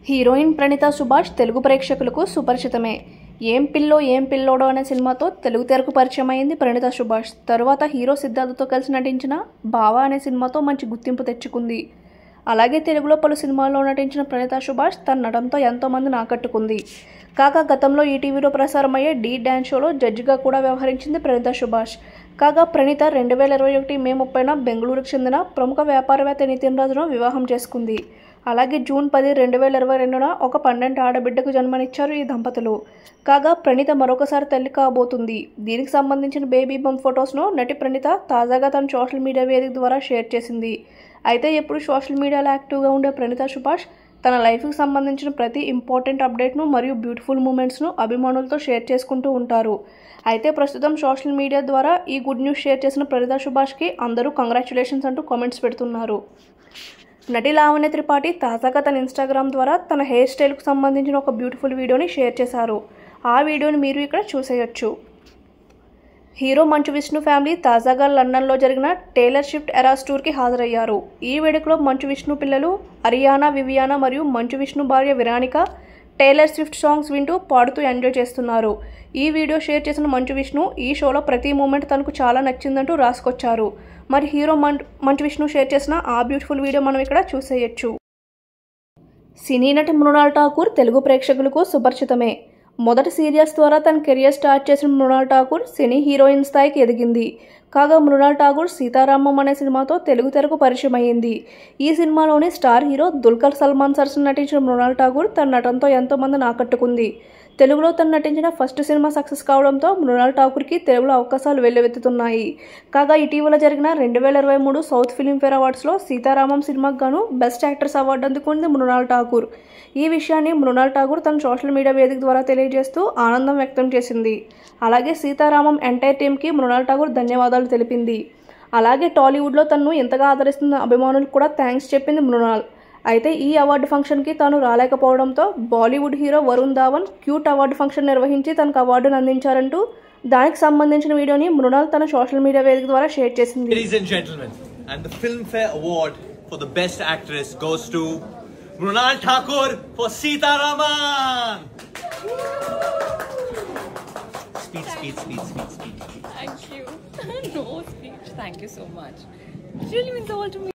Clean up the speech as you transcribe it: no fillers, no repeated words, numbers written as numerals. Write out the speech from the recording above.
Heroine Praneetha Subhash Telugu ప్రేక్షకులకు సుపరిచితమే. ఏం పిల్లోడో అనే సినిమాతో తెలుగు తెరకు పరిచయం అయింది ప్రణీత సుభాష్. తరువాత హీరో సిద్ధార్థతో కలిసి నటించిన బావ అనే సినిమాతో మంచి గుర్తింపు తెచ్చుకుంది. అలాగే తెలుగులో పలు సినిమాల్లో నటించిన ప్రణీత సుభాష్ తన నటనతో ఎంతోమందిని ఆకట్టుకుంది. కాగా గతంలో ఈటీవీలో ప్రసారమయ్యే డీ డ్యాన్స్ షోలో జడ్జిగా కూడా వ్యవహరించింది ప్రణీత సుభాష్. కాగా ప్రణీత 2021 మే 30న బెంగళూరుకు చెందిన ప్రముఖ వ్యాపారవేత్త నితిన్ రాజును వివాహం చేసుకుంది. అలాగే జూన్ 10, 2022న ఒక 12 ఆడబిడ్డకు జన్మనిచ్చారు ఈ దంపతులు. కాగా ప్రణీత మరొకసారి తల్లి కాబోతుంది. దీనికి సంబంధించిన బేబీ బంప్ ఫొటోస్ను నటి ప్రణీత తాజాగా తన సోషల్ మీడియా వేదిక ద్వారా షేర్ చేసింది. అయితే ఎప్పుడు సోషల్ మీడియాలో యాక్టివ్గా ఉండే ప్రణీత సుభాష్ తన లైఫ్కి సంబంధించిన ప్రతి ఇంపార్టెంట్ అప్డేట్ను మరియు బ్యూటిఫుల్ మూమెంట్స్ను అభిమానులతో షేర్ చేసుకుంటూ ఉంటారు. అయితే ప్రస్తుతం సోషల్ మీడియా ద్వారా ఈ గుడ్ న్యూస్ షేర్ చేసిన ప్రణీత సుభాష్కి అందరూ కంగ్రాచ్యులేషన్స్ అంటూ కామెంట్స్ పెడుతున్నారు. నటి లావణ్య త్రిపాఠి తాజాగా తన ఇన్స్టాగ్రామ్ ద్వారా తన హెయిర్ స్టైల్కు సంబంధించిన ఒక బ్యూటిఫుల్ వీడియోని షేర్ చేశారు. ఆ వీడియోని మీరు ఇక్కడ చూసేయొచ్చు. హీరో మంచు విష్ణు ఫ్యామిలీ తాజాగా లండన్లో జరిగిన టేలర్ స్విఫ్ట్ ఎరాస్ టూర్కి హాజరయ్యారు. ఈ వేడుకలో మంచు విష్ణు పిల్లలు అరియానా, వివియానా మరియు మంచు విష్ణు భార్య విరానిక టేలర్ స్విఫ్ట్ సాంగ్స్ వింటూ పాడుతూ ఎంజాయ్ చేస్తున్నారు. ఈ వీడియో షేర్ చేసిన మంచు విష్ణు ఈ షోలో ప్రతి మూమెంట్ తనకు చాలా నచ్చిందంటూ రాసుకొచ్చారు. మరి హీరో మంచు విష్ణు షేర్ చేసిన ఆ బ్యూటిఫుల్ వీడియో మనం ఇక్కడ చూసేయచ్చు. సినీ నటి మృణాల్ ఠాకూర్ తెలుగు ప్రేక్షకులకు సుపరిచితమే. మొదటి సీరియల్స్ ద్వారా తన కెరియర్ స్టార్ట్ చేసిన మృణాల్ ఠాకూర్ సినీ హీరోయిన్ స్థాయికి ఎదిగింది. కాగా మృణాల్ ఠాకూర్ సీతారామం అనే సినిమాతో తెలుగు తెరకు పరిచయం అయ్యింది. ఈ సినిమాలోని స్టార్ హీరో దుల్కర్ సల్మాన్ సరసన నటించిన మృణాల్ ఠాకూర్ తన నటనతో ఎంతోమందిని ఆకట్టుకుంది. తెలుగులో తను నటించిన ఫస్ట్ సినిమా సక్సెస్ కావడంతో మృణాల్ ఠాకూర్కి తెలుగులో అవకాశాలు వెల్లువెత్తుతున్నాయి. కాగా ఇటీవల జరిగిన 2023 సౌత్ ఫిల్మ్ఫేర్ అవార్డ్స్లో సీతారామం సినిమాకు గాను బెస్ట్ యాక్ట్రెస్ అవార్డు అందుకుంది మృణాల్ ఠాకూర్. ఈ విషయాన్ని మృణాల్ ఠాకూర్ తన సోషల్ మీడియా వేదిక ద్వారా తెలియజేస్తూ ఆనందం వ్యక్తం చేసింది. అలాగే సీతారామం ఎంటైర్ టీమ్కి మృణాల్ ఠాకూర్ ధన్యవాదాలు తెలిపింది. అలాగే టాలీవుడ్లో తనను ఎంతగా ఆదరిస్తున్న అభిమానులకు కూడా థ్యాంక్స్ చెప్పింది మృణాల్. అయితే ఈ అవార్డు ఫంక్షన్కి తాను రాలేకపోవడంతో Bollywood hero Varun Dhawan cute award function నిర్వహించి తనకు అవార్డును అందించారంటూ దానికి సంబంధించిన వీడియోని మృణాల్ తన సోషల్ మీడియా వేదిక ద్వారా షేర్ చేసింది. Ladies and gentlemen, and the Filmfare Award for the best actress goes to Mrunal Thakur for Seetharaman. Speech. Thank you. No speech. Thank you so much. It really means the world to me.